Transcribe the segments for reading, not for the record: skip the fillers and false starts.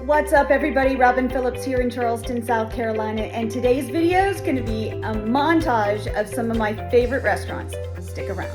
What's up everybody, Robin Phillips here in Charleston, South Carolina, and today's video is going to be a montage of some of my favorite restaurants. Stick around.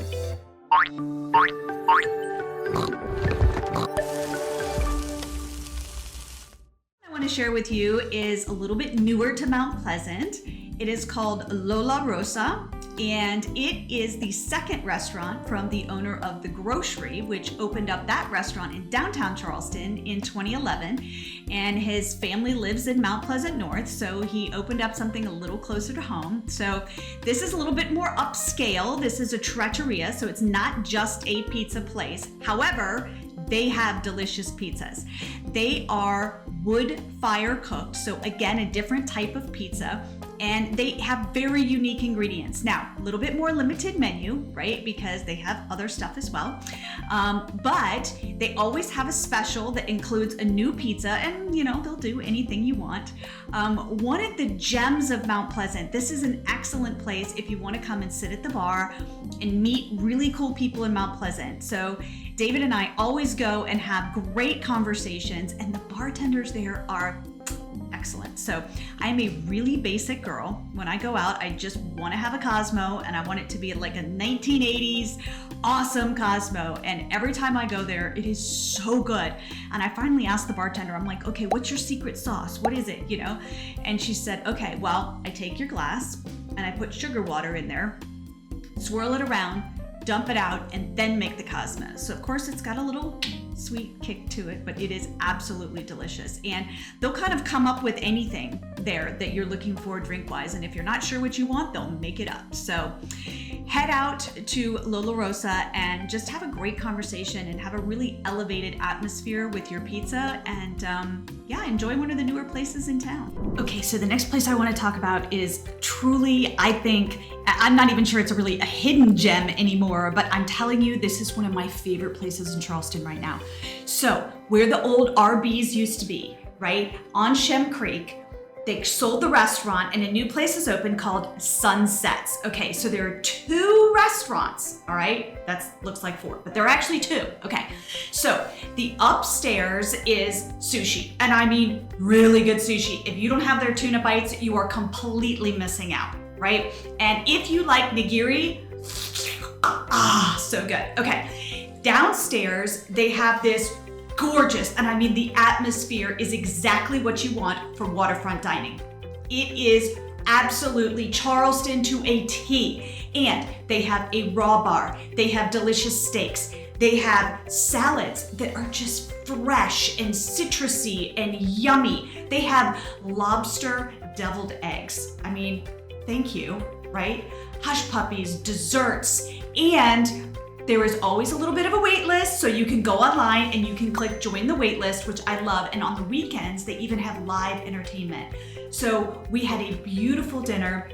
I want to share with you is a little bit newer to Mount Pleasant. It is called Lola Rosa, and it is the second restaurant from the owner of The Grocery, which opened up that restaurant in downtown Charleston in 2011. And his family lives in Mount Pleasant North, so he opened up something a little closer to home. So this is a little bit more upscale. This is a trattoria, so it's not just a pizza place. However, they have delicious pizzas. They are wood fire cooked, so again, a different type of pizza, and they have very unique ingredients. Now, a little bit more limited menu, right? Because they have other stuff as well. But they always have a special that includes a new pizza, and you know, they'll do anything you want. One of the gems of Mount Pleasant, this is an excellent place if you want to come and sit at the bar and meet really cool people in Mount Pleasant. So David and I always go and have great conversations, and the bartenders there are excellent. So I'm a really basic girl. When I go out, I just want to have a Cosmo, and I want it to be like a 1980s awesome Cosmo. And every time I go there, it is so good. And I finally asked the bartender, I'm like, okay, what's your secret sauce? What is it? You know? And she said, okay, well, I take your glass and I put sugar water in there, swirl it around, dump it out, and then make the Cosmo. So of course it's got a little sweet kick to it, but it is absolutely delicious. And they'll kind of come up with anything there that you're looking for drink-wise. And if you're not sure what you want, they'll make it up. So head out to Lola Rosa and just have a great conversation and have a really elevated atmosphere with your pizza, and yeah, enjoy one of the newer places in town. Okay, so the next place I want to talk about is truly, I think, I'm not even sure it's really a hidden gem anymore, but I'm telling you, this is one of my favorite places in Charleston right now. So where the old RBs used to be, right, on Shem Creek, they sold the restaurant and a new place is open called Sunsets. Okay, so there are two restaurants, all right? That looks like four, but there are actually two. Okay, so the upstairs is sushi, and I mean really good sushi. If you don't have their tuna bites, you are completely missing out, right? And if you like nigiri, so good. Okay, downstairs they have this gorgeous, and I mean the atmosphere is exactly what you want for waterfront dining. It is absolutely Charleston to a T. And they have a raw bar, they have delicious steaks, they have salads that are just fresh and citrusy and yummy. They have lobster deviled eggs. I mean, thank you, right? Hush puppies, desserts, and there is always a little bit of a wait list, so you can go online and you can click join the wait list, which I love. And on the weekends, they even have live entertainment. So we had a beautiful dinner.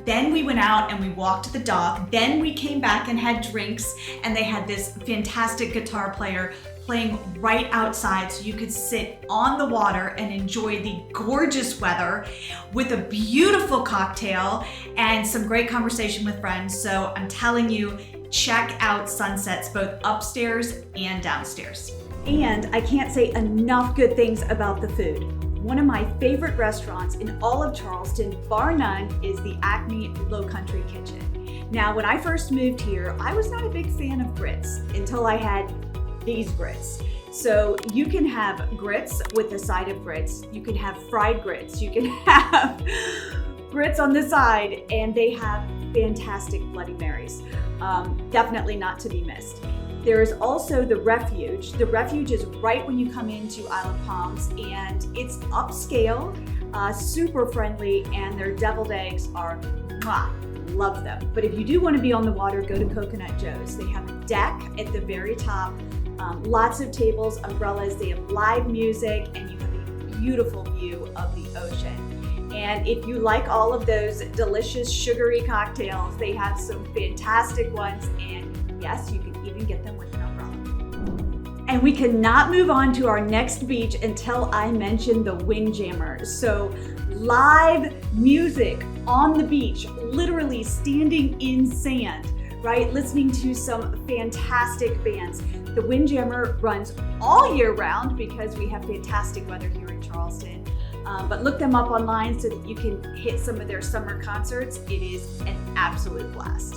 Then we went out and we walked the dock. Then we came back and had drinks, and they had this fantastic guitar player playing right outside, so you could sit on the water and enjoy the gorgeous weather with a beautiful cocktail and some great conversation with friends. So I'm telling you, check out Sunsets both upstairs and downstairs. And I can't say enough good things about the food. One of my favorite restaurants in all of Charleston, bar none, is the Acne Low Country Kitchen. Now, when I first moved here, I was not a big fan of grits until I had these grits. So you can have grits with a side of grits, you can have fried grits, you can have grits on the side, and they have fantastic Bloody Marys. Definitely not to be missed. There is also the Refuge. The Refuge is right when you come into Isle of Palms, and it's upscale, super friendly, and their deviled eggs are mwah. Love them. But if you do want to be on the water, go to Coconut Joe's. They have a deck at the very top, lots of tables, umbrellas, they have live music, and you have a beautiful view of the ocean. And if you like all of those delicious sugary cocktails, they have some fantastic ones, and yes, you can even get them with an umbrella. And we cannot move on to our next beach until I mention the Windjammers. So live music on the beach, literally standing in sand right? Listening to some fantastic bands. The Windjammer runs all year round because we have fantastic weather here in Charleston. But look them up online so that you can hit some of their summer concerts. It is an absolute blast.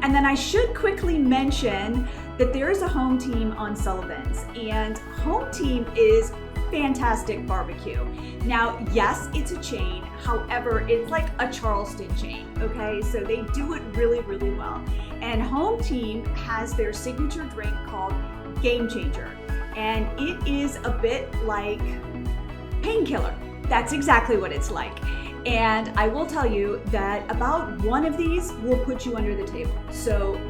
And then I should quickly mention that there is a home team on Sullivan's, and home team is fantastic barbecue. Now, yes, it's a chain. However, it's like a Charleston chain, okay? So they do it really, really well. And home team has their signature drink called Game Changer. And it is a bit like painkiller. That's exactly what it's like. And I will tell you that about one of these will put you under the table. So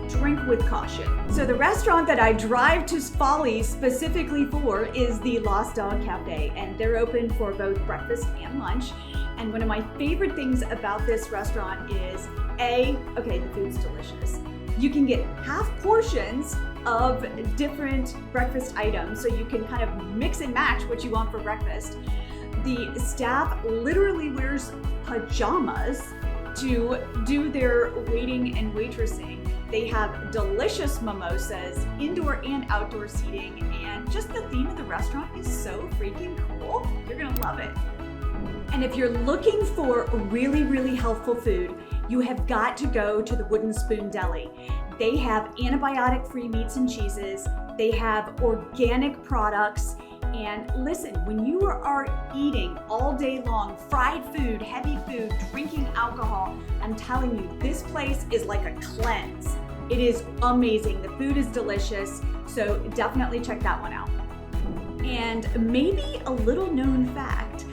drink with caution. So the restaurant that I drive to Folly specifically for is the Lost Dog Cafe, and they're open for both breakfast and lunch. And one of my favorite things about this restaurant is the food's delicious. You can get half portions of different breakfast items, so you can kind of mix and match what you want for breakfast. The staff literally wears pajamas to do their waiting and waitressing. They have delicious mimosas, indoor and outdoor seating, and just the theme of the restaurant is so freaking cool. You're gonna love it. And if you're looking for really, really healthful food, you have got to go to the Wooden Spoon Deli. They have antibiotic-free meats and cheeses. They have organic products. And listen, when you are eating all day long, fried food, heavy food, drinking alcohol, I'm telling you, this place is like a cleanse. It is amazing. The food is delicious. So definitely check that one out. And maybe a little known fact,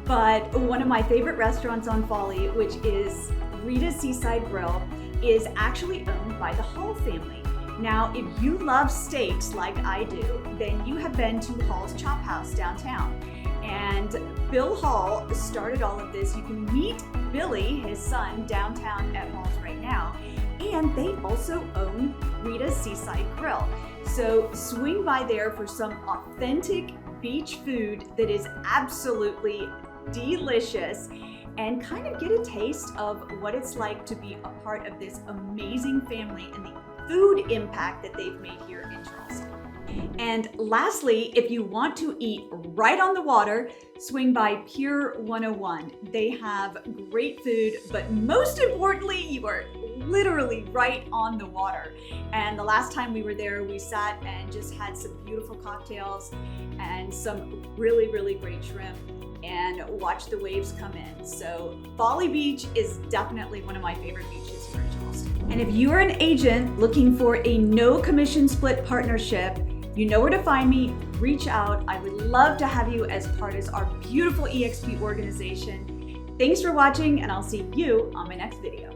but one of my favorite restaurants on Folly, which is Rita's Seaside Grill, is actually owned by the Hall family. Now, if you love steaks like I do, then you have been to Hall's Chop House downtown. And Bill Hall started all of this. You can meet Billy, his son, downtown at Hall's right now. And they also own Rita's Seaside Grill. So swing by there for some authentic beach food that is absolutely delicious, and kind of get a taste of what it's like to be a part of this amazing family and the food impact that they've made here in Charleston. And lastly, if you want to eat right on the water, swing by Pier 101. They have great food, but most importantly, you are literally right on the water. And the last time we were there, we sat and just had some beautiful cocktails and some really, really great shrimp and watched the waves come in. So Folly Beach is definitely one of my favorite beaches here in Charleston. And if you are an agent looking for a no commission split partnership, you know where to find me. Reach out. I would love to have you as part of our beautiful EXP organization. Thanks for watching, and I'll see you on my next video.